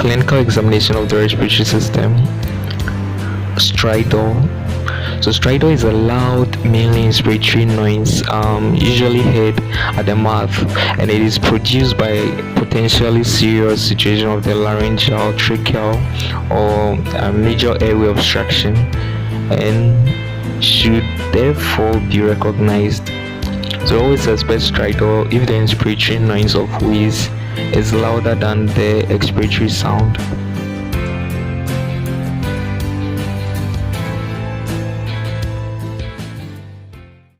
clinical examination of the respiratory system. Stridor. So stridor is a loud, mainly inspiratory noise, usually heard at the mouth, and it is produced by potentially serious situation of the laryngeal, tracheal, or major airway obstruction, and should therefore be recognized. So always suspect stridor if the inspiratory noise of wheeze is louder than the expiratory sound.